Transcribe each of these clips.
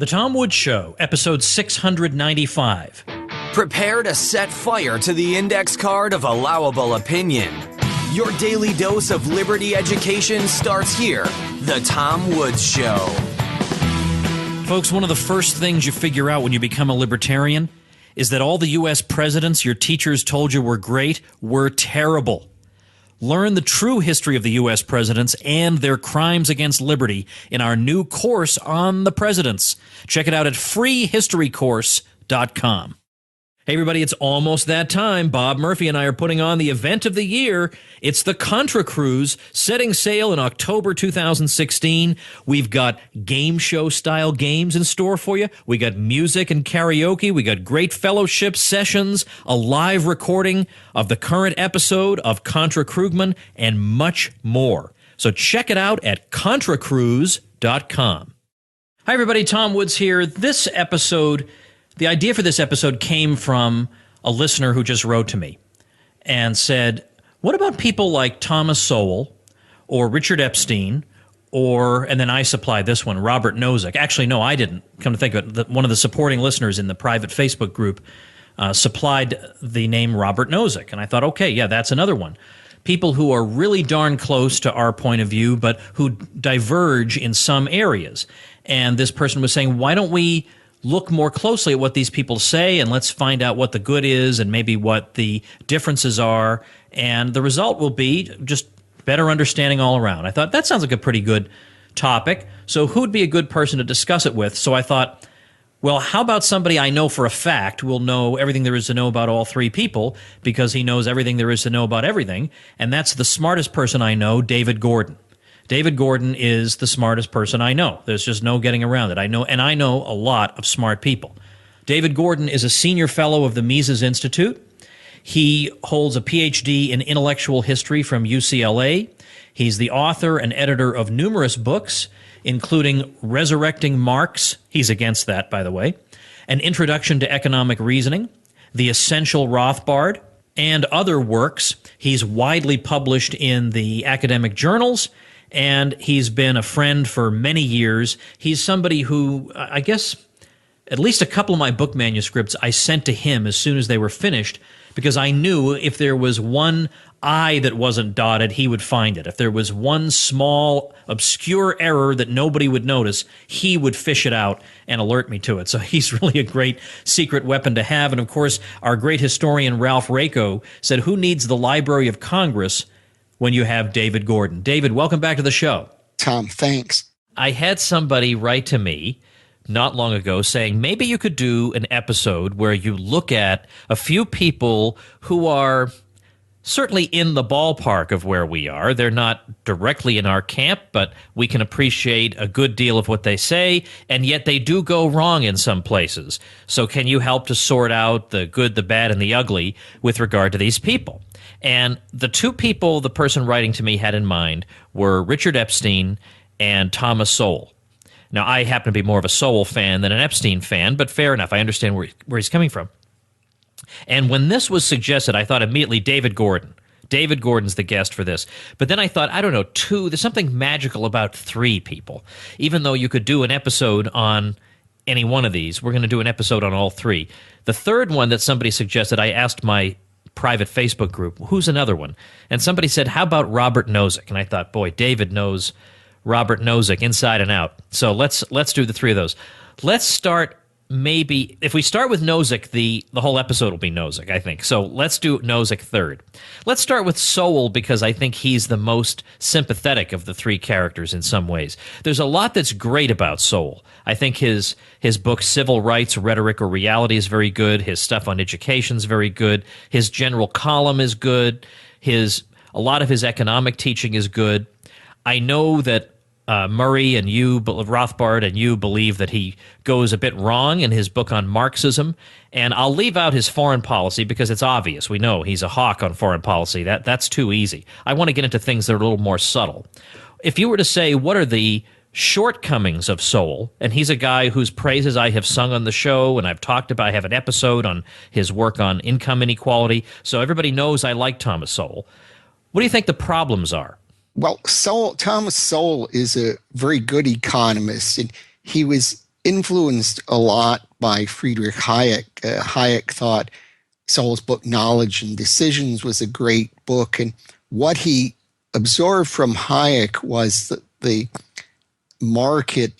The Tom Woods Show, episode 695. Prepare to set fire to the index card of allowable opinion. Your daily dose of liberty education starts here. The Tom Woods Show. Folks, one of the first things you figure out when you become a libertarian is that all the U.S. presidents your teachers told you were great were terrible. Learn the true history of the U.S. presidents and their crimes against liberty in our new course on the presidents. Check it out at freehistorycourse.com. Hey, everybody, it's almost that time. Bob Murphy and I are putting on the event of the year. It's the Contra Cruise, setting sail in October 2016. We've got game show-style games in store for you. We got music and karaoke. We got great fellowship sessions, a live recording of the current episode of Contra Krugman, and much more. So check it out at contracruise.com. Hi, everybody. Tom Woods here. This episode... The idea for this episode came from a listener who just wrote to me and said, what about people like Thomas Sowell or Richard Epstein or, and then I supplied this one, Robert Nozick. Actually, no, I didn't. Come to think of it, one of the supporting listeners in the private Facebook group supplied the name Robert Nozick. And I thought, okay, yeah, that's another one. People who are really darn close to our point of view, but who diverge in some areas. And this person was saying, why don't we look more closely at what these people say, and let's find out what the good is and maybe what the differences are. And the result will be just better understanding all around. I thought, that sounds like a pretty good topic. So who'd be a good person to discuss it with? So I thought, well, how about somebody I know for a fact will know everything there is to know about all three people because he knows everything there is to know about everything. And that's the smartest person I know, David Gordon. David Gordon is the smartest person I know. There's just no getting around it. I know a lot of smart people. David Gordon is a senior fellow of the Mises Institute. He holds a PhD in intellectual history from UCLA. He's the author and editor of numerous books, including Resurrecting Marx. He's against that, by the way. An Introduction to Economic Reasoning, The Essential Rothbard, and other works. He's widely published in the academic journals, and he's been a friend for many years. He's somebody who, I guess, at least a couple of my book manuscripts I sent to him as soon as they were finished, because I knew if there was one I that wasn't dotted, he would find it. If there was one small, obscure error that nobody would notice, he would fish it out and alert me to it. So he's really a great secret weapon to have. And of course, our great historian Ralph Raico said, who needs the Library of Congress when you have David Gordon? David, welcome back to the show. Tom, thanks. I had somebody write to me not long ago saying maybe you could do an episode where you look at a few people who are certainly in the ballpark of where we are. They're not directly in our camp, but we can appreciate a good deal of what they say, and yet they do go wrong in some places. So can you help to sort out the good, the bad, and the ugly with regard to these people? And the two people the person writing to me had in mind were Richard Epstein and Thomas Sowell. Now, I happen to be more of a Sowell fan than an Epstein fan, but fair enough. I understand where he's coming from. And when this was suggested, I thought immediately David Gordon. David Gordon's the guest for this. But then I thought, I don't know, there's something magical about three people. Even though you could do an episode on any one of these, we're going to do an episode on all three. The third one that somebody suggested, I asked my private Facebook group, who's another one? And somebody said, how about Robert Nozick? And I thought, boy, David knows Robert Nozick inside and out. So let's do the three of those. Let's start, maybe, if we start with Nozick, the whole episode will be Nozick, I think. So let's do Nozick third. Let's start with Sowell because I think he's the most sympathetic of the three characters in some ways. There's a lot that's great about Sowell. I think his book, Civil Rights, Rhetoric or Reality, is very good. His stuff on education is very good. His general column is good. A lot of his economic teaching is good. I know that Murray and you, Rothbard and you, believe that he goes a bit wrong in his book on Marxism, and I'll leave out his foreign policy because it's obvious. We know he's a hawk on foreign policy. That's too easy. I want to get into things that are a little more subtle. If you were to say, what are the shortcomings of Sowell, and he's a guy whose praises I have sung on the show, and I've talked about, I have an episode on his work on income inequality, so everybody knows I like Thomas Sowell. What do you think the problems are? Well, Thomas Sowell is a very good economist, and he was influenced a lot by Friedrich Hayek. Hayek thought Sowell's book Knowledge and Decisions was a great book, and what he observed from Hayek was that the market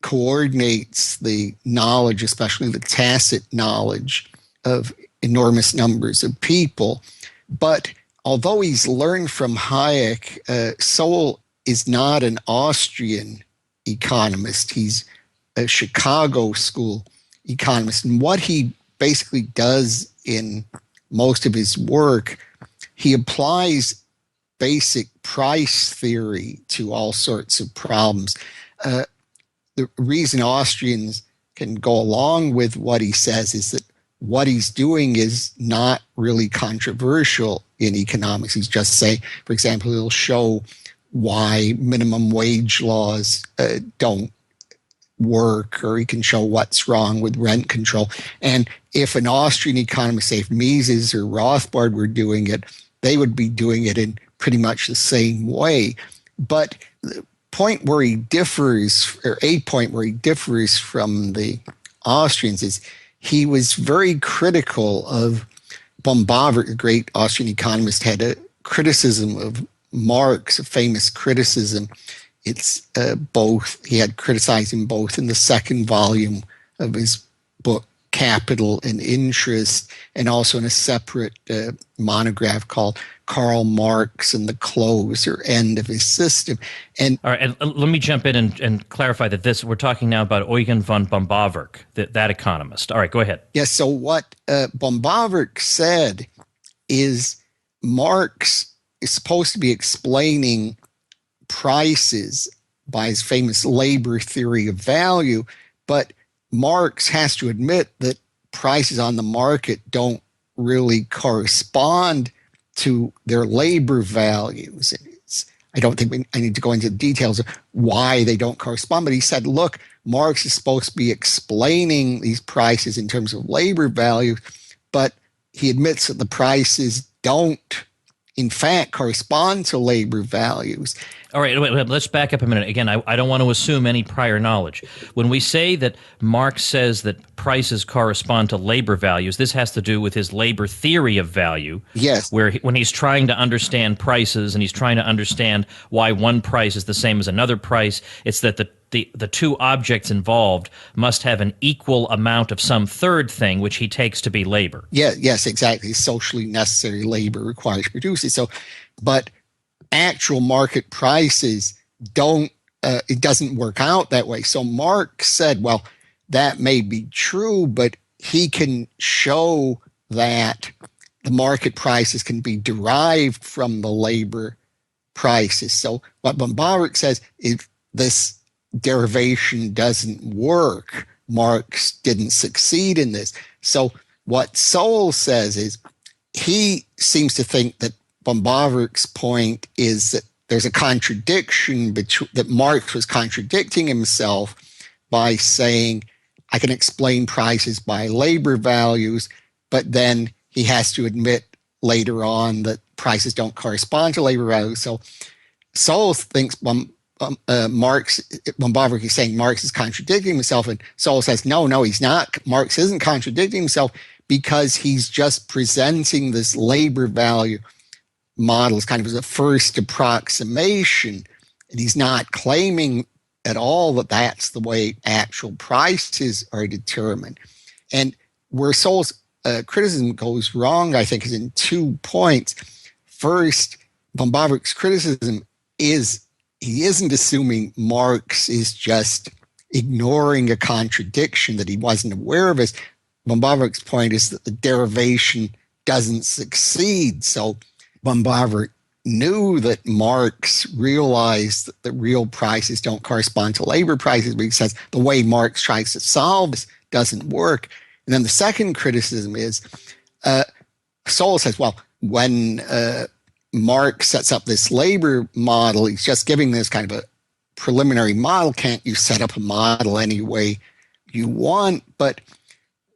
coordinates the knowledge, especially the tacit knowledge of enormous numbers of people. But although he's learned from Hayek, Sowell is not an Austrian economist. He's a Chicago school economist. And what he basically does in most of his work, he applies basic price theory to all sorts of problems. The reason Austrians can go along with what he says is that what he's doing is not really controversial in economics. He's just saying, for example, he'll show why minimum wage laws don't work, or he can show what's wrong with rent control. And if an Austrian economist, say if Mises or Rothbard were doing it, they would be doing it in pretty much the same way. But the point where he differs, or a point where he differs from the Austrians, is he was very critical of Bombaver, a great Austrian economist, had a criticism of Marx, a famous criticism. It's both, he had criticized him both in the second volume of his book, Capital and Interest, and also in a separate monograph called Karl Marx and the Close or End of His System. And all right, and let me jump in and clarify that we're talking now about Eugen von Bombaverk, that economist. All right, go ahead. Yes, so what Bombaverk said is Marx is supposed to be explaining prices by his famous labor theory of value, but Marx has to admit that prices on the market don't really correspond to their labor values. I don't think I need to go into the details of why they don't correspond, but he said, look, Marx is supposed to be explaining these prices in terms of labor value, but he admits that the prices don't, in fact, correspond to labor values. All right, wait, let's back up a minute. Again, I don't want to assume any prior knowledge. When we say that Marx says that prices correspond to labor values, this has to do with his labor theory of value. Yes. Where when he's trying to understand prices and he's trying to understand why one price is the same as another price, it's that the two objects involved must have an equal amount of some third thing, which he takes to be labor. Yeah, yes, exactly. Socially necessary labor required to produce it. So, but actual market prices don't, it doesn't work out that way. So Marx said, well, that may be true, but he can show that the market prices can be derived from the labor prices. So what Bombaverk says, if this derivation doesn't work, Marx didn't succeed in this. So what Sowell says is, he seems to think that Bombaverk's point is that there's a contradiction between, that Marx was contradicting himself by saying, I can explain prices by labor values, but then he has to admit later on that prices don't correspond to labor values. So Sowell thinks Bombaverk is saying Marx is contradicting himself, and Sowell says, no, he's not. Marx isn't contradicting himself because he's just presenting this labor value model as kind of as a first approximation, and he's not claiming at all that that's the way actual prices are determined. And where Sowell's criticism goes wrong, I think, is in 2 points. First, Bombaverk's criticism is he isn't assuming Marx is just ignoring a contradiction that he wasn't aware of. Bombaverk's point is that the derivation doesn't succeed. So Bombaverk knew that Marx realized that the real prices don't correspond to labor prices, but he says the way Marx tries to solve this doesn't work. And then the second criticism is Sowell says, well, when Marx sets up this labor model, he's just giving this kind of a preliminary model. Can't you set up a model any way you want? But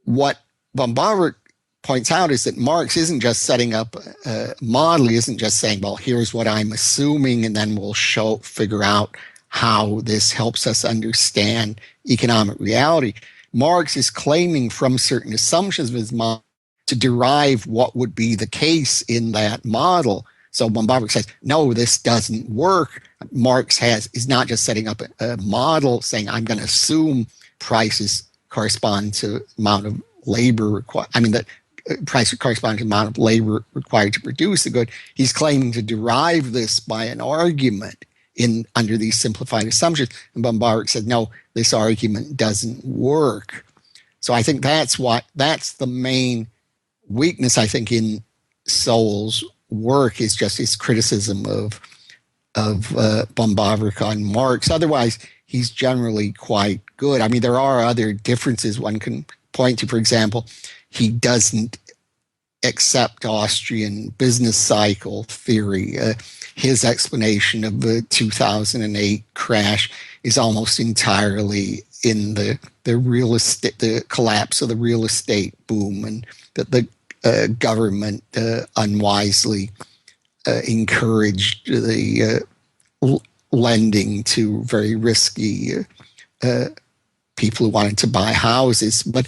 what Bombaverk points out is that Marx isn't just setting up a model. He isn't just saying, well, here's what I'm assuming, and then we'll figure out how this helps us understand economic reality. Marx is claiming from certain assumptions of his model to derive what would be the case in that model. So when Bobrock says, no, this doesn't work, Marx is not just setting up a model saying, I'm going to assume prices correspond to the amount of labor required. I mean, that price corresponds to the amount of labor required to produce the good. He's claiming to derive this by an argument under these simplified assumptions. And Bobrock said, no, this argument doesn't work. So I think that's the main weakness, I think, in Sowell's work, is just his criticism of von Bobrock on Marx. Otherwise, he's generally quite good. I mean, there are other differences one can point to. For example, he doesn't accept Austrian business cycle theory. His explanation of the 2008 crash is almost entirely in the real estate, the collapse of the real estate boom, and that the government unwisely encouraged the lending to very risky people who wanted to buy houses. But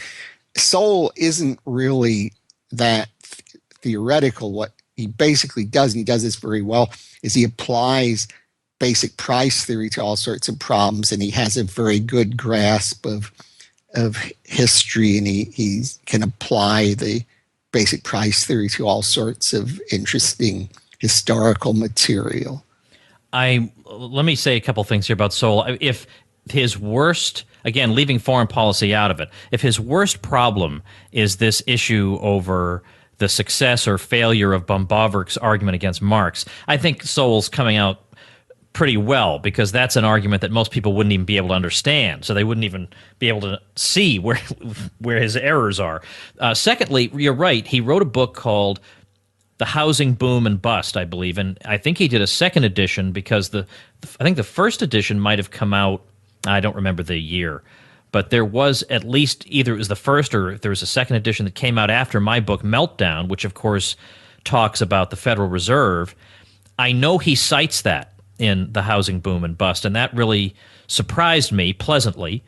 Sowell isn't really that theoretical. What he basically does, and he does this very well, is he applies basic price theory to all sorts of problems, and he has a very good grasp of history, and he can apply the basic price theory to all sorts of interesting historical material. Let me say a couple things here about Sowell. If his worst, again, leaving foreign policy out of it, if his worst problem is this issue over the success or failure of von Bobrock's argument against Marx, I think Sowell's coming out pretty well, because that's an argument that most people wouldn't even be able to understand, so they wouldn't even be able to see where his errors are. Secondly, you're right, he wrote a book called The Housing Boom and Bust, I believe, and I think he did a second edition, because I think the first edition might have come out, I don't remember the year, but there was at least, either it was the first or there was a second edition that came out after my book, Meltdown, which of course talks about the Federal Reserve. I know he cites that in The Housing Boom and Bust, and that really surprised me pleasantly.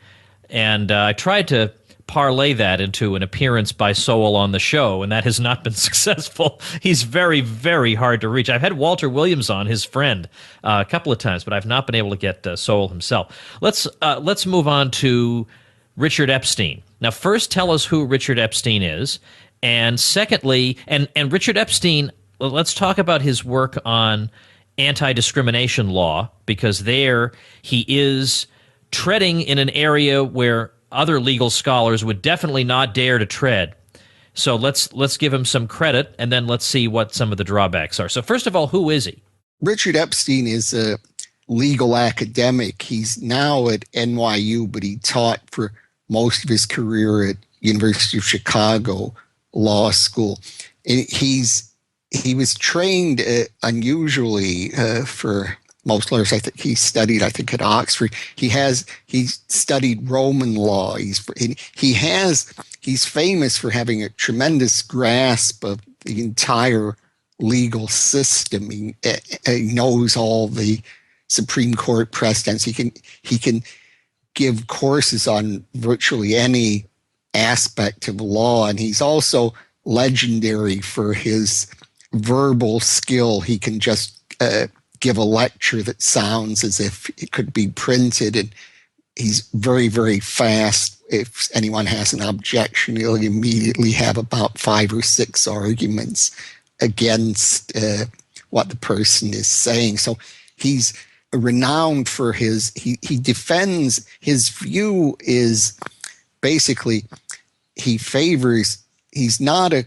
And I tried to parlay that into an appearance by Sowell on the show, and that has not been successful. He's very, very hard to reach. I've had Walter Williams on, his friend, a couple of times, but I've not been able to get Sowell himself. Let's move on to Richard Epstein. Now, first, tell us who Richard Epstein is, and secondly, and Richard Epstein, let's talk about his work on anti-discrimination law, because there he is treading in an area where other legal scholars would definitely not dare to tread. So let's give him some credit, and then let's see what some of the drawbacks are. So first of all, who is he? Richard Epstein is a legal academic. He's now at NYU, but he taught for most of his career at University of Chicago Law School. And he was trained unusually for most lawyers. I think he studied, at Oxford. He studied Roman law. He's famous for having a tremendous grasp of the entire legal system. He knows all the Supreme Court precedents. He can give courses on virtually any aspect of law, and he's also legendary for his verbal skill. He can just give a lecture that sounds as if it could be printed, and he's very, very fast. If anyone has an objection, he'll immediately have about 5 or 6 arguments against what the person is saying. So he's renowned for he defends, his view is basically he's not a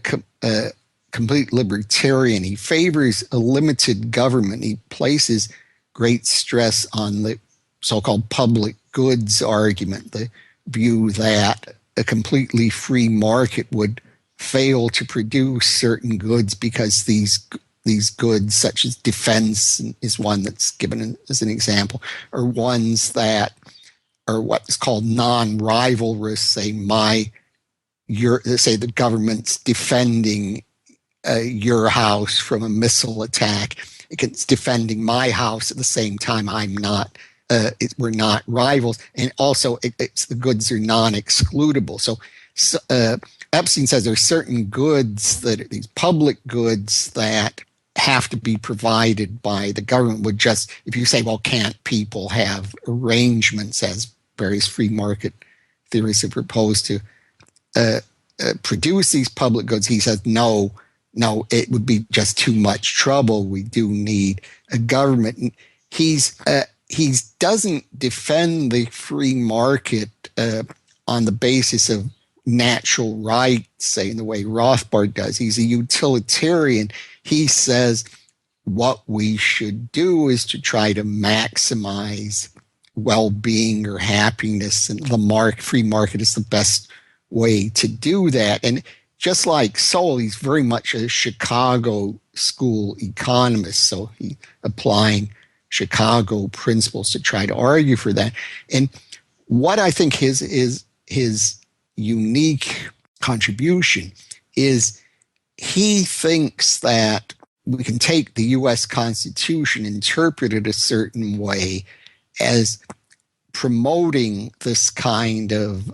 complete libertarian. He favors a limited government. He places great stress on the so-called public goods argument, the view that a completely free market would fail to produce certain goods because these goods, such as defense is one that's given as an example, are ones that are what is called non-rivalrous. Say the government's defending your house from a missile attack. It's defending my house at the same time. I'm not we're not rivals, and also it's the goods are non-excludable. So Epstein says there are certain goods that are these public goods that have to be provided by the government. Would just, if you say, well, can't people have arrangements, as various free market theorists have proposed, to produce these public goods? He says, no, it would be just too much trouble. We do need a government. And he doesn't defend the free market on the basis of natural rights, say in the way Rothbard does. He's a utilitarian. He says what we should do is to try to maximize well-being or happiness, and the free market is the best way to do that. And just like Sowell, he's very much a Chicago school economist, so he's applying Chicago principles to try to argue for that. And what I think his unique contribution is, he thinks that we can take the U.S. Constitution, interpret it a certain way as promoting this kind of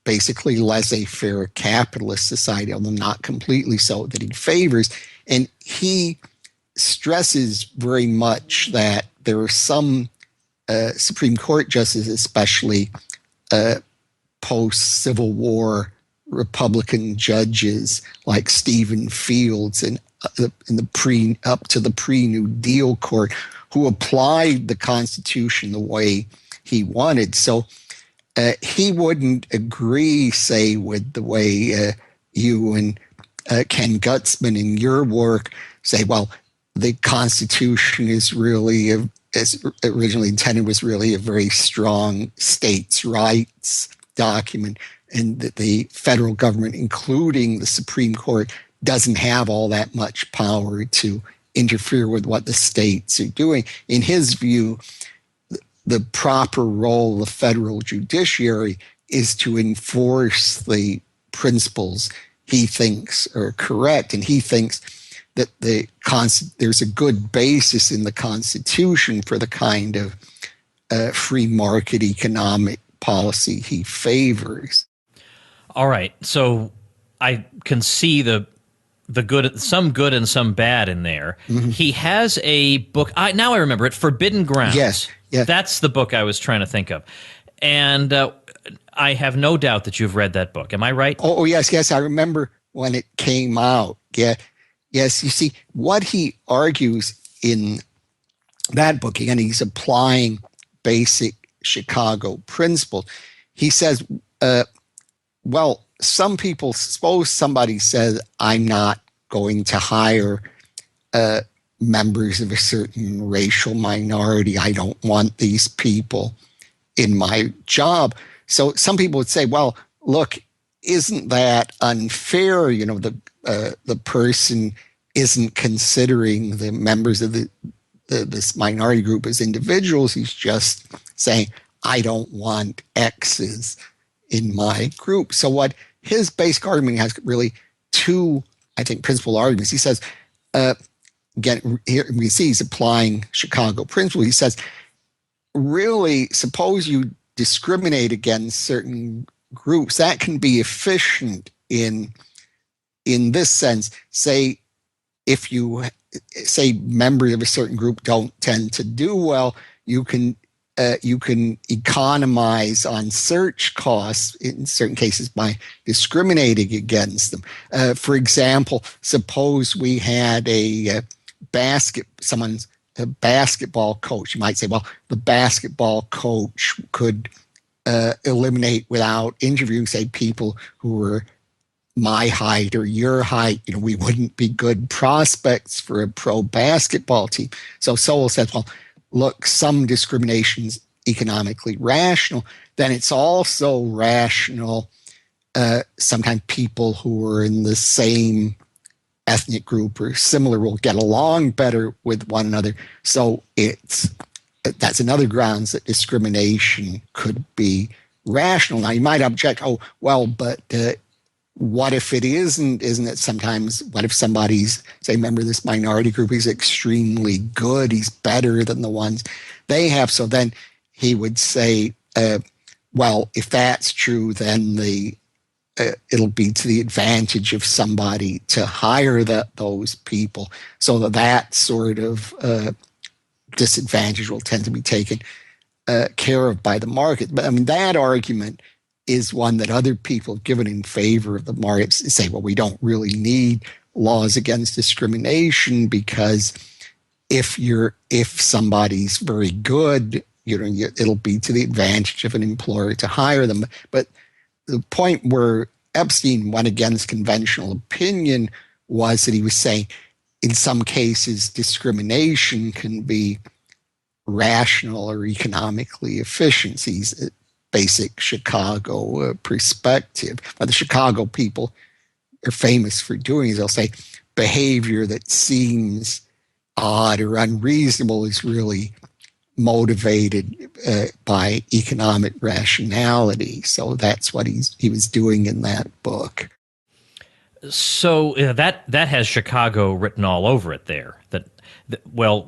basically laissez-faire capitalist society, although not completely so, that he favors. And he stresses very much that there are some Supreme Court justices, especially post-Civil War Republican judges like Stephen Fields and up to the pre-New Deal court, who applied the Constitution the way he wanted. So he wouldn't agree, say, with the way you and Ken Gutzman in your work say, well, the Constitution is really, as originally intended, was really a very strong states' rights document, and that the federal government, including the Supreme Court, doesn't have all that much power to interfere with what the states are doing. In his view, the proper role of the federal judiciary is to enforce the principles he thinks are correct. And he thinks that there's a good basis in the Constitution for the kind of free market economic policy he favors. All right. So I can see the good, some good and some bad in there. Mm-hmm. He has a book. Now I remember it, Forbidden Grounds. Yes. That's the book I was trying to think of. And I have no doubt that you've read that book. Am I right? Oh, yes. I remember when it came out. Yeah. Yes. You see, what he argues in that book, again, he's applying basic Chicago principles. He says, well, some people, suppose somebody says, I'm not going to hire members of a certain racial minority. I don't want these people in my job. So some people would say, well, look, isn't that unfair? You know, the person isn't considering the members of this minority group as individuals. He's just saying, I don't want X's in my group. So what his basic argument has really two, I think, principal arguments. He says, again, here we see he's applying Chicago principle. He says, really, suppose you discriminate against certain groups, that can be efficient in this sense. Say, if you say members of a certain group don't tend to do well, you can economize on search costs in certain cases by discriminating against them. For example, suppose we had a basketball coach. You might say, well, the basketball coach could eliminate without interviewing, say, people who were my height or your height. You know, we wouldn't be good prospects for a pro basketball team. So Sowell says, well, look, some discrimination's economically rational. Then it's also rational. Sometimes people who are in the same ethnic group or similar will get along better with one another. So that's another grounds that discrimination could be rational. Now you might object, oh, well, but what if it isn't? Isn't it sometimes, what if somebody's, say, member of this minority group, he's extremely good, he's better than the ones they have. So then he would say, well, if that's true, then it'll be to the advantage of somebody to hire those people, so that sort of disadvantage will tend to be taken care of by the market. But I mean, that argument is one that other people have given in favor of the markets. Say, well, we don't really need laws against discrimination, because if somebody's very good, it'll be to the advantage of an employer to hire them. But the point where Epstein went against conventional opinion was that he was saying, in some cases, discrimination can be rational or economically efficient. He's a basic Chicago perspective. What the Chicago people are famous for doing is they'll say behavior that seems odd or unreasonable is really motivated by economic rationality. So that's what he was doing in that book. So that has Chicago written all over it there. That well,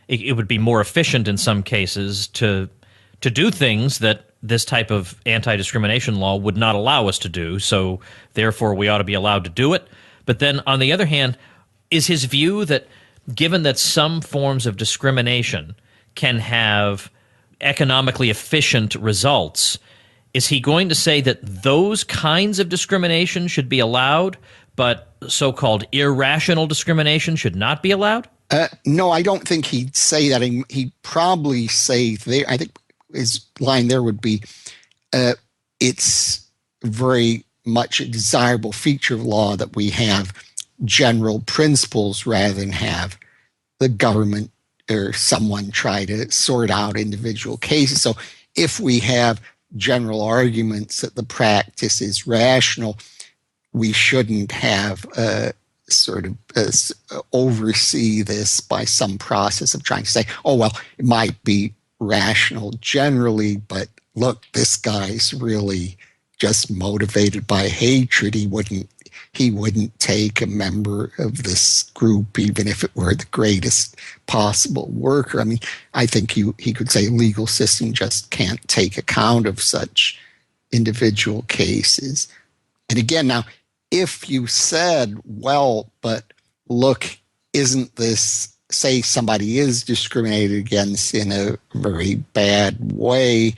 it would be more efficient in some cases to do things that this type of anti-discrimination law would not allow us to do. So therefore, we ought to be allowed to do it. But then, on the other hand, is his view that given that some forms of discrimination can have economically efficient results, is he going to say that those kinds of discrimination should be allowed, but so-called irrational discrimination should not be allowed? No, I don't think he'd say that. He'd probably say there, I think his line there would be, it's very much a desirable feature of law that we have general principles rather than have the government or someone try to sort out individual cases. So if we have general arguments that the practice is rational, we shouldn't have oversee this by some process of trying to say, oh, well, it might be rational generally, but look, this guy's really just motivated by hatred. He wouldn't take a member of this group, even if it were the greatest possible worker. I mean, I think he could say legal system just can't take account of such individual cases. And again, now, if you said, well, but look, isn't this, say somebody is discriminated against in a very bad way,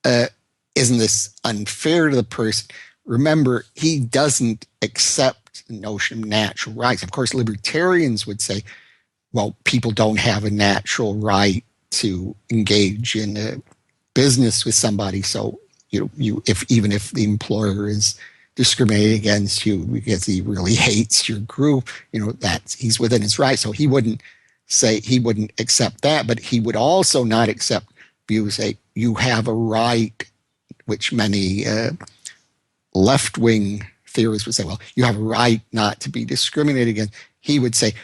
isn't this unfair to the person? Remember, he doesn't accept the notion of natural rights. Of course, libertarians would say, well, people don't have a natural right to engage in a business with somebody. So, even if the employer is discriminating against you because he really hates your group, he's within his right. So he wouldn't accept that, but he would also not accept views say you have a right, which many left-wing theorists would say, well, you have a right not to be discriminated against. He would say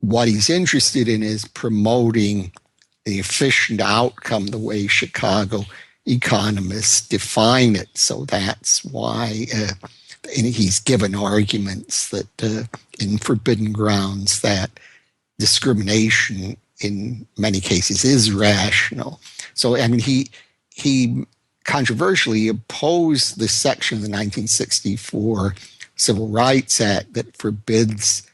what he's interested in is promoting the efficient outcome the way Chicago economists define it. So that's why and he's given arguments that in forbidden grounds that discrimination in many cases is rational. So, I mean, he controversially opposed the section of the 1964 Civil Rights Act that forbids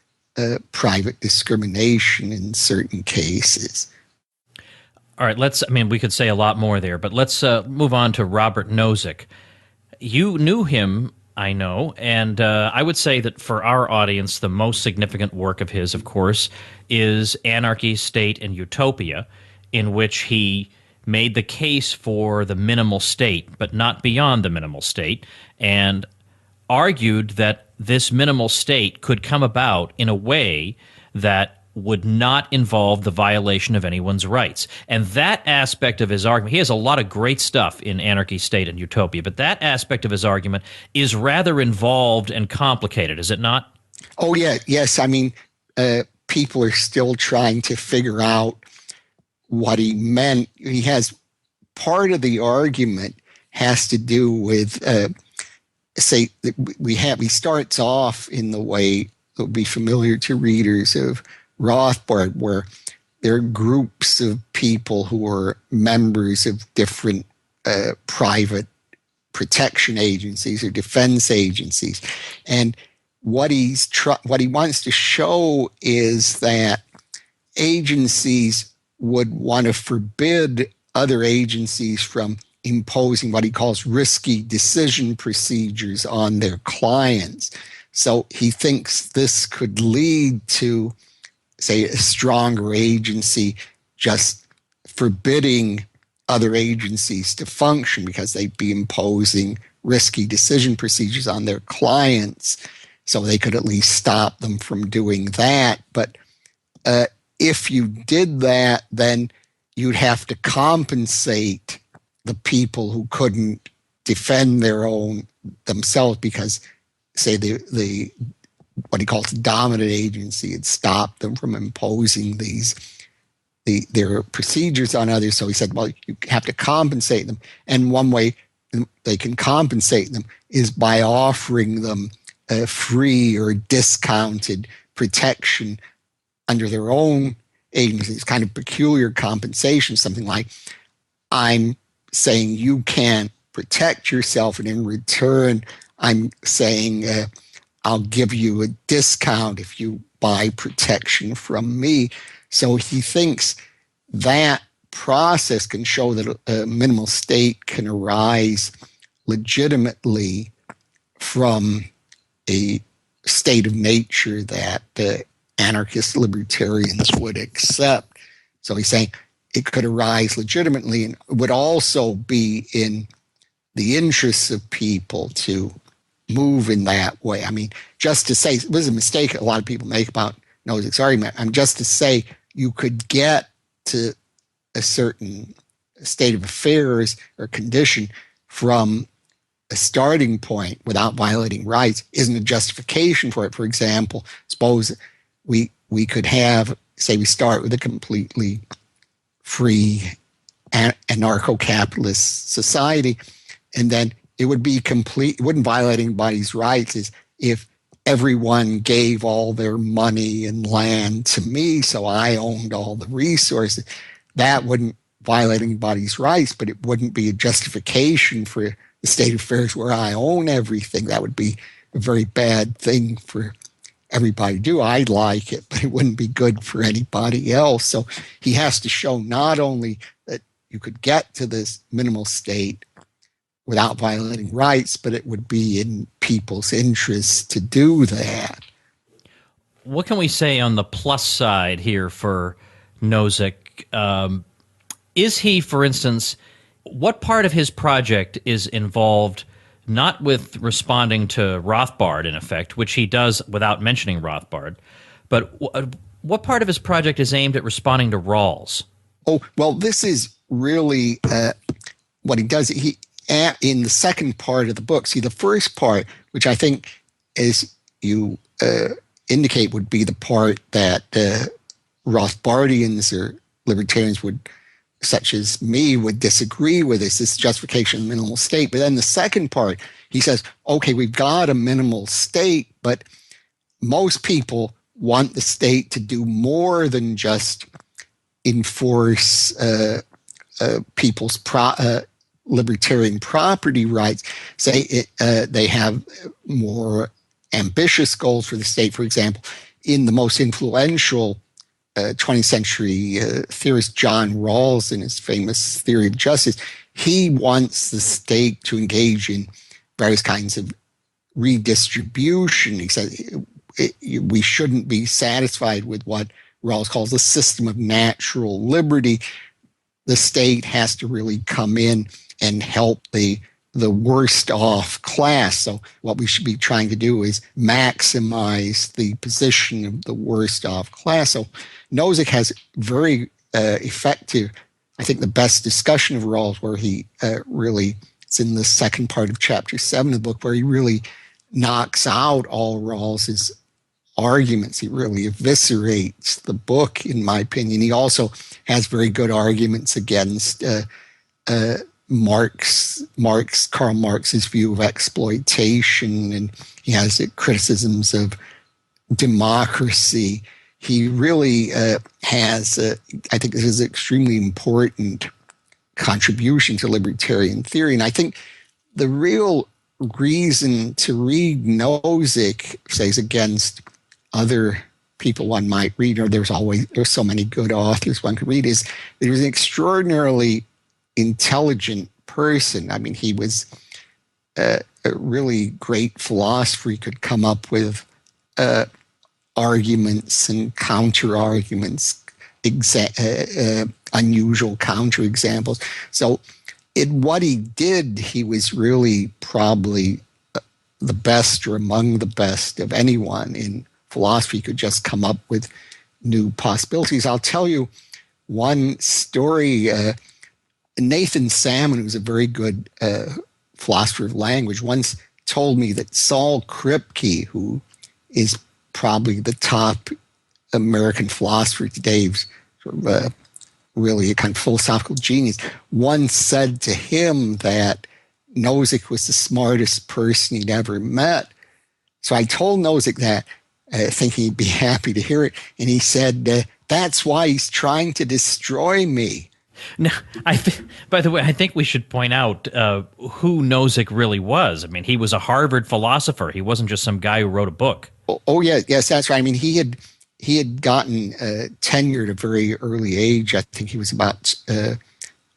private discrimination in certain cases. All right, we could say a lot more there, but let's move on to Robert Nozick. You knew him, I know, and I would say that for our audience, the most significant work of his, of course, is Anarchy, State, and Utopia, in which he made the case for the minimal state, but not beyond the minimal state, and argued that this minimal state could come about in a way that would not involve the violation of anyone's rights. And that aspect of his argument, he has a lot of great stuff in Anarchy, State, and Utopia, but that aspect of his argument is rather involved and complicated, is it not? Oh, yeah. Yes. I mean, people are still trying to figure out what he meant. He has part of the argument has to do with, he starts off in the way that would be familiar to readers of Rothbard, where there are groups of people who are members of different private protection agencies or defense agencies. And what he wants to show is that agencies would want to forbid other agencies from imposing what he calls risky decision procedures on their clients. So he thinks this could lead to, say, a stronger agency just forbidding other agencies to function because they'd be imposing risky decision procedures on their clients. So they could at least stop them from doing that. But if you did that, then you'd have to compensate the people who couldn't defend their own themselves because, say, the what he calls the dominant agency had stopped them from imposing their procedures on others. So he said, well, you have to compensate them. And one way they can compensate them is by offering them free or discounted protection under their own agency. It's kind of peculiar compensation, something like, I'm saying you can't protect yourself, and in return, I'm saying I'll give you a discount if you buy protection from me. So he thinks that process can show that a minimal state can arise legitimately from a state of nature that anarchist libertarians would accept. So he's saying it could arise legitimately and would also be in the interests of people to move in that way. I mean, just to say, it was a mistake a lot of people make about Nozick's argument. Just to say you could get to a certain state of affairs or condition from a starting point without violating rights isn't a justification for it. For example, suppose we could have, say, we start with a completely free anarcho-capitalist society, and then it would be complete, it wouldn't violate anybody's rights is if everyone gave all their money and land to me, so I owned all the resources. That wouldn't violate anybody's rights, but it wouldn't be a justification for the state of affairs where I own everything. That would be a very bad thing for everybody to do. I'd like it, but it wouldn't be good for anybody else. So he has to show not only that you could get to this minimal state without violating rights, but it would be in people's interests to do that. What can we say on the plus side here for Nozick? Is he, for instance, what part of his project is involved not with responding to Rothbard, in effect, which he does without mentioning Rothbard, but what part of his project is aimed at responding to Rawls? Oh, well, this is really what he does. He in the second part of the book, see, the first part, which I think, as you indicate, would be the part that Rothbardians or libertarians would, such as me, would disagree with, is this justification of minimal state. But then the second part, he says, okay, we've got a minimal state, but most people want the state to do more than just enforce people's libertarian property rights. Say they have more ambitious goals for the state. For example, in the most influential 20th century theorist John Rawls, in his famous theory of justice, he wants the state to engage in various kinds of redistribution. He says we shouldn't be satisfied with what Rawls calls the system of natural liberty. The state has to really come in and help the worst off class. So what we should be trying to do is maximize the position of the worst off class. So Nozick has very effective, I think the best discussion of Rawls, where he really, it's in the second part of chapter 7 of the book, where he really knocks out all Rawls's arguments. He really eviscerates the book, in my opinion. He also has very good arguments against Karl Marx's view of exploitation, and he has criticisms of democracy. he really has, I think this is an extremely important contribution to libertarian theory. And I think the real reason to read Nozick, says, against other people one might read, or there's so many good authors one could read, is that he was an extraordinarily intelligent person. I mean, he was a really great philosopher. He could come up with arguments and counter arguments, unusual counter examples. So in what he did, he was really probably the best or among the best of anyone in philosophy. He could just come up with new possibilities. I'll tell you one story. Nathan Salmon, who's a very good philosopher of language, once told me that Saul Kripke, who is probably the top American philosopher today, sort of really a kind of philosophical genius, once said to him that Nozick was the smartest person he'd ever met. So I told Nozick that, thinking he'd be happy to hear it, and he said, that's why he's trying to destroy me. Now, by the way, I think we should point out who Nozick really was. I mean, he was a Harvard philosopher. He wasn't just some guy who wrote a book. Oh yeah, yes, that's right. I mean, he had gotten tenure at a very early age. I think he was about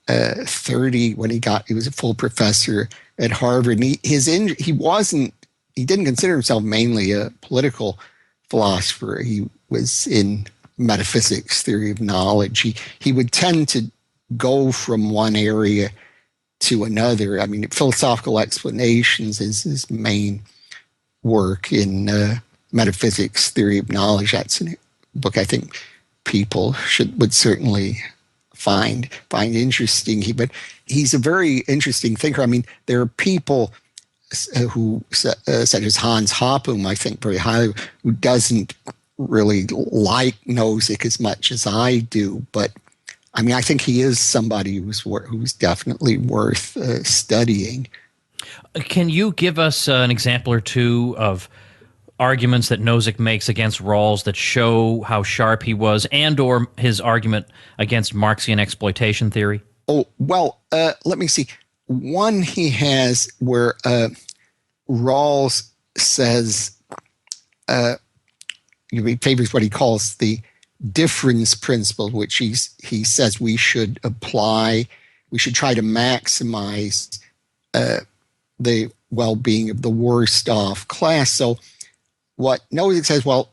30 when he was a full professor at Harvard. And he didn't consider himself mainly a political philosopher. He was in metaphysics, theory of knowledge. He would tend to go from one area to another. I mean, philosophical explanations is his main work in metaphysics, theory of knowledge. That's a book I think people would certainly find interesting. But he's a very interesting thinker. I mean, there are people who, such as Hans Hoppe, I think very highly, who doesn't really like Nozick as much as I do. But I mean, I think he is somebody who's definitely worth studying. Can you give us an example or two of arguments that Nozick makes against Rawls that show how sharp he was, and or his argument against Marxian exploitation theory? Oh, well, let me see. One he has where Rawls says, he favors what he calls the difference principle, which he says we should apply. We should try to maximize the well-being of the worst off class. So what Nozick says, well,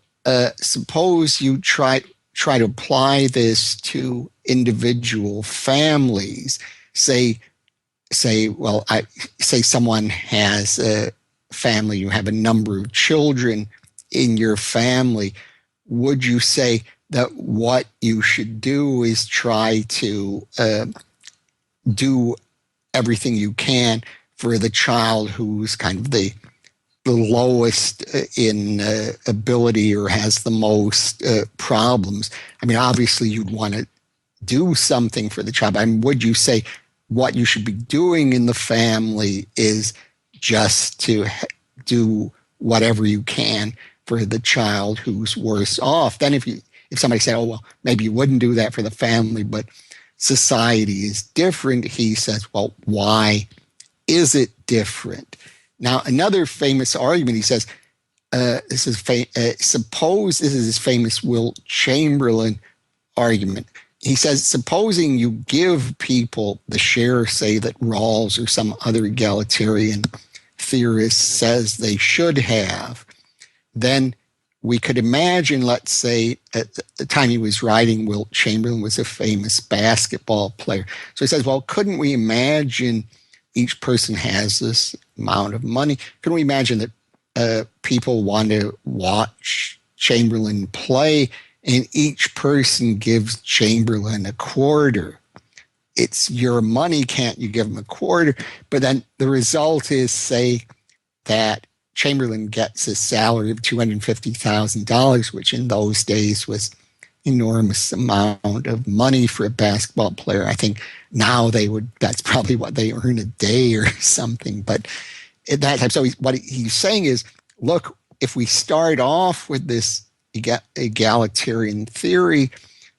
suppose you try to apply this to individual families. Say someone has a family, you have a number of children in your family. Would you say that what you should do is try to do everything you can for the child who's kind of the lowest in ability or has the most problems? I mean, obviously you'd want to do something for the child. I mean, would you say what you should be doing in the family is just to do whatever you can for the child who's worse off? Then if somebody said, oh, well, maybe you wouldn't do that for the family, but society is different, he says, well, why is it different? Now, another famous argument, he says, suppose this is his famous Wilt Chamberlain argument. He says, supposing you give people the share, say, that Rawls or some other egalitarian theorist says they should have, then we could imagine, let's say, at the time he was writing, Wilt Chamberlain was a famous basketball player. So he says, well, couldn't we imagine each person has this amount of money? Couldn't we imagine that people want to watch Chamberlain play and each person gives Chamberlain a quarter? It's your money, can't you give him a quarter? But then the result is, say, that Chamberlain gets a salary of $250,000, which in those days was enormous amount of money for a basketball player. I think now that's probably what they earn a day or something. But at that time, so what he's saying is, look, if we start off with this egalitarian theory,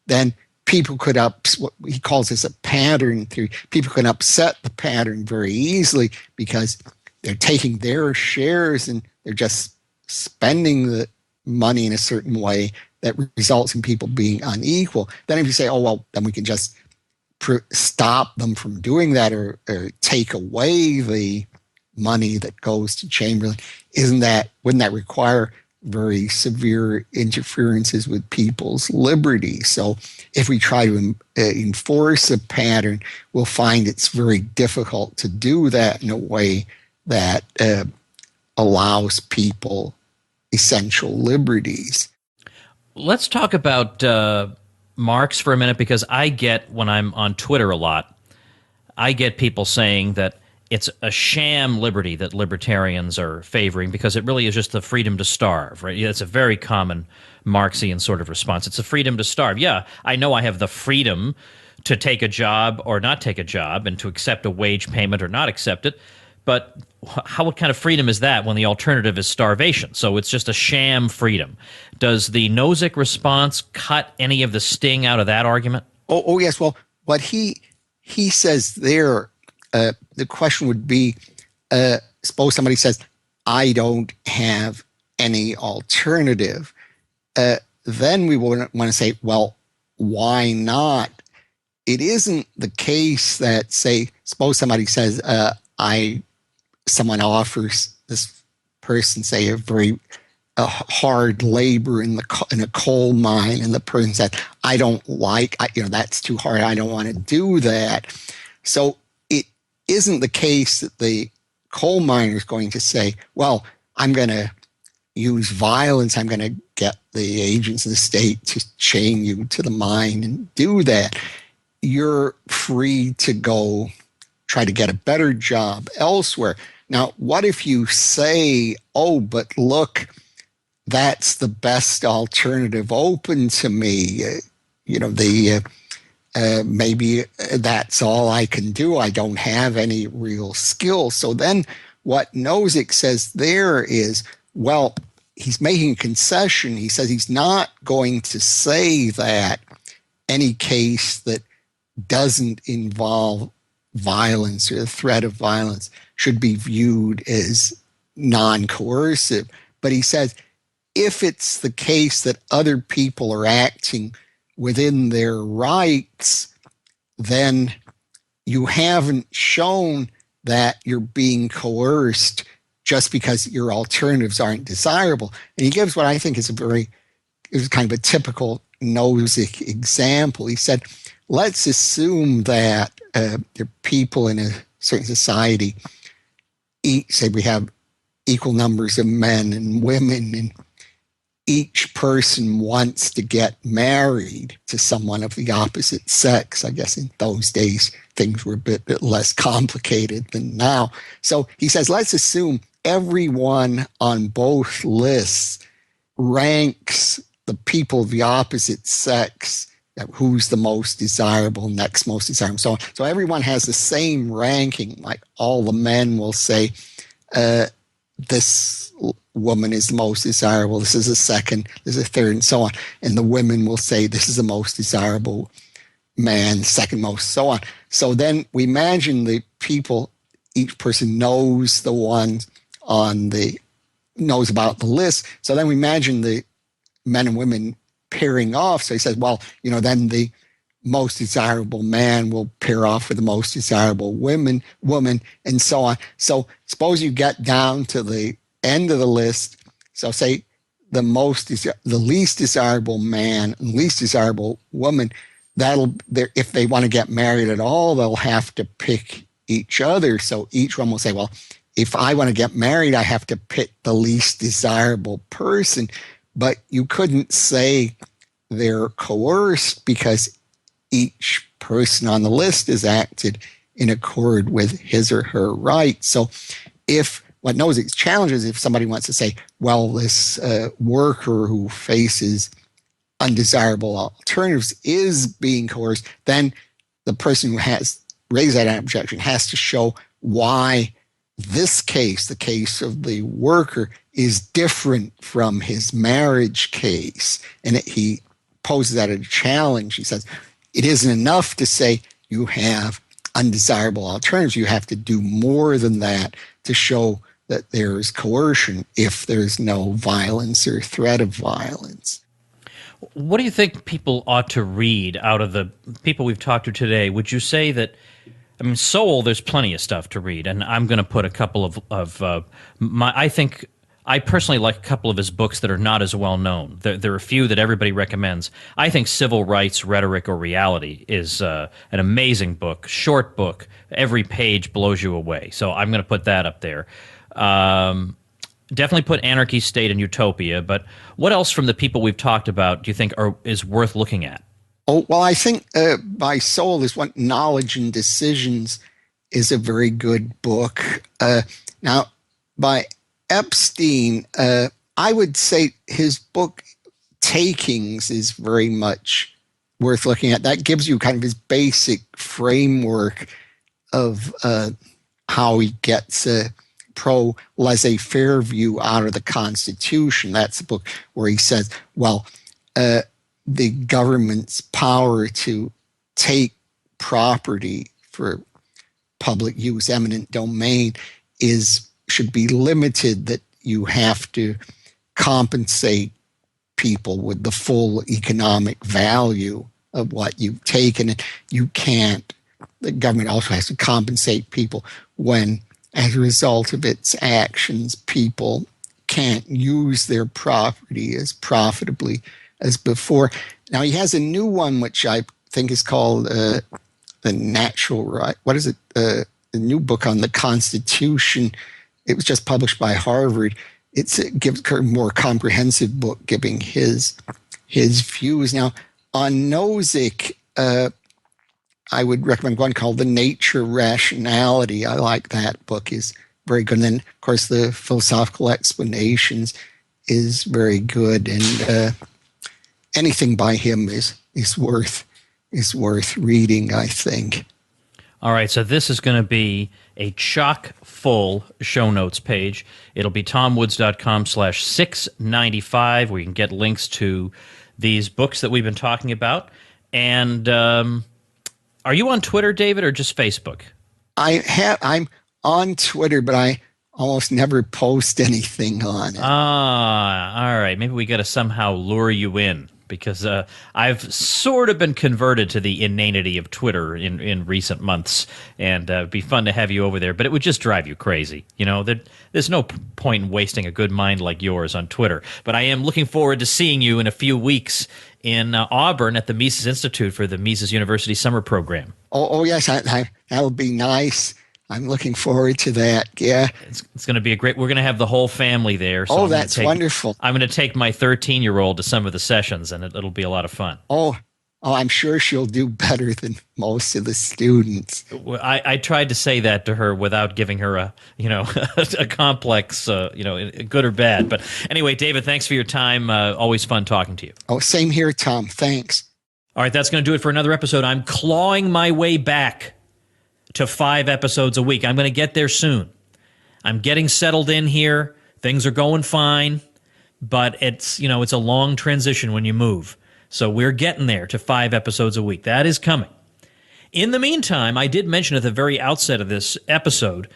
then people could what he calls this a pattern theory. People can upset the pattern very easily because they're taking their shares and they're just spending the money in a certain way that results in people being unequal. Then if you say, oh, well, then we can just stop them from doing that or take away the money that goes to Chamberlain, wouldn't that require very severe interferences with people's liberty? So if we try to enforce a pattern, we'll find it's very difficult to do that in a way that allows people essential liberties. Let's talk about Marx for a minute, because I get, when I'm on Twitter a lot, I get people saying that it's a sham liberty that libertarians are favoring because it really is just the freedom to starve, right? It's a very common Marxian sort of response. It's a freedom to starve. Yeah, I know I have the freedom to take a job or not take a job and to accept a wage payment or not accept it, but what kind of freedom is that when the alternative is starvation? So it's just a sham freedom. Does the Nozick response cut any of the sting out of that argument? Oh yes. Well, what he says there, the question would be, suppose somebody says, I don't have any alternative. Then we want to say, well, why not? It isn't the case that, suppose somebody says, someone offers this person, say, a very hard labor in a coal mine, and the person said, I don't that's too hard. I don't want to do that. So it isn't the case that the coal miner is going to say, well, I'm going to use violence. I'm going to get the agents of the state to chain you to the mine and do that. You're free to go try to get a better job elsewhere. Now, what if you say, oh, but look, that's the best alternative open to me. Maybe that's all I can do. I don't have any real skill. So then what Nozick says there is, well, he's making a concession. He says he's not going to say that any case that doesn't involve violence or the threat of violence should be viewed as non-coercive. But he says, if it's the case that other people are acting within their rights, then you haven't shown that you're being coerced just because your alternatives aren't desirable. And he gives what I think is kind of a typical Nozick example. He said, let's assume that there are people in a certain society, say we have equal numbers of men and women, and each person wants to get married to someone of the opposite sex. I guess in those days, things were a bit less complicated than now. So he says, let's assume everyone on both lists ranks the people of the opposite sex, who's the most desirable, next most desirable, so on. So everyone has the same ranking. Like all the men will say, this woman is the most desirable, this is a second, this is a third, and so on. And the women will say, this is the most desirable man, second most, so on. So then we imagine the people, each person knows the one knows about the list. So then we imagine the men and women pairing off. So he says, well, then the most desirable man will pair off with the most desirable woman, and so on. So suppose you get down to the end of the list. So say the least desirable man and least desirable woman, if they want to get married at all, they'll have to pick each other. So each one will say, well, if I want to get married, I have to pick the least desirable person. But you couldn't say they're coerced because each person on the list has acted in accord with his or her rights. So what Nozick's challenge is, if somebody wants to say, well, this worker who faces undesirable alternatives is being coerced, then the person who has raised that objection has to show why this case, the case of the worker, is different from his marriage case. And he poses that as a challenge. He says, it isn't enough to say you have undesirable alternatives. You have to do more than that to show that there is coercion if there's no violence or threat of violence. What do you think people ought to read out of the people we've talked to today? Would you say that, I mean, Sowell, there's plenty of stuff to read, and I'm going to put a couple of I personally like a couple of his books that are not as well known. There are a few that everybody recommends. I think Civil Rights, Rhetoric, or Reality is an amazing book, short book. Every page blows you away. So I'm going to put that up there. Definitely put Anarchy, State, and Utopia. But what else from the people we've talked about do you think is worth looking at? Oh, well, I think by Sowell is what Knowledge and Decisions is a very good book. Now, by Epstein, I would say his book Takings is very much worth looking at. That gives you kind of his basic framework of how he gets a pro-laissez-faire view out of the Constitution. That's a book where he says, well, the government's power to take property for public use, eminent domain, should be limited, that you have to compensate people with the full economic value of what you've taken. And you can't, the government also has to compensate people when, as a result of its actions, people can't use their property as profitably as before. Now, he has a new one, which I think is called The Natural Right. What is it? The new book on the Constitution. It was just published by Harvard. It gives a more comprehensive book giving his views. Now, on Nozick, I would recommend one called The Nature Rationality. I like that book. Is very good. And then, of course, the Philosophical Explanations is very good. And anything by him is worth reading, I think. All right, so this is going to be a chock-full show notes page. It'll be tomwoods.com/695, where you can get links to these books that we've been talking about. And are you on Twitter, David, or just Facebook? I'm on Twitter, but I almost never post anything on it. All right. Maybe we got to somehow lure you in, because I've sort of been converted to the inanity of Twitter in recent months, and it'd be fun to have you over there, but it would just drive you crazy. You know, there's no point in wasting a good mind like yours on Twitter. But I am looking forward to seeing you in a few weeks in Auburn at the Mises Institute for the Mises University Summer Program. Oh yes, that'll be nice. I'm looking forward to that. Yeah, it's going to be we're going to have the whole family there. So that's wonderful. I'm going to take my 13-year-old to some of the sessions, and it'll be a lot of fun. Oh, I'm sure she'll do better than most of the students. I tried to say that to her without giving her a complex, good or bad. But anyway, David, thanks for your time. Always fun talking to you. Oh, same here, Tom. Thanks. All right, that's going to do it for another episode. I'm clawing my way back to 5 episodes a week. I'm going to get there soon. I'm getting settled in here. Things are going fine, but it's a long transition when you move. So we're getting there to 5 episodes a week. That is coming. In the meantime, I did mention at the very outset of this episode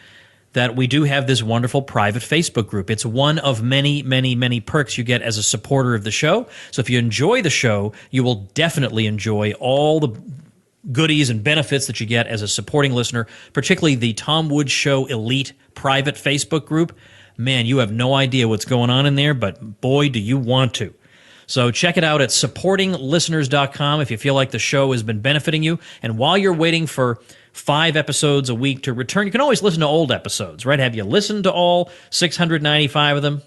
that we do have this wonderful private Facebook group. It's one of many, many, many perks you get as a supporter of the show. So if you enjoy the show, you will definitely enjoy all the goodies and benefits that you get as a supporting listener, particularly the Tom Woods Show Elite private Facebook group. Man, you have no idea what's going on in there, but boy, do you want to. So check it out at supportinglisteners.com if you feel like the show has been benefiting you. And while you're waiting for 5 episodes a week to return, you can always listen to old episodes, right? Have you listened to all 695 of them?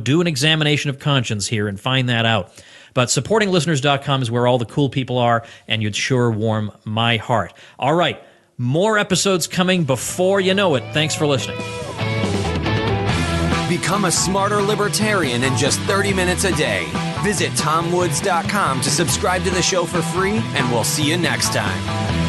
Do an examination of conscience here and find that out. But supportinglisteners.com is where all the cool people are, and you'd sure warm my heart. All right, more episodes coming before you know it. Thanks for listening. Become a smarter libertarian in just 30 minutes a day. Visit tomwoods.com to subscribe to the show for free, and we'll see you next time.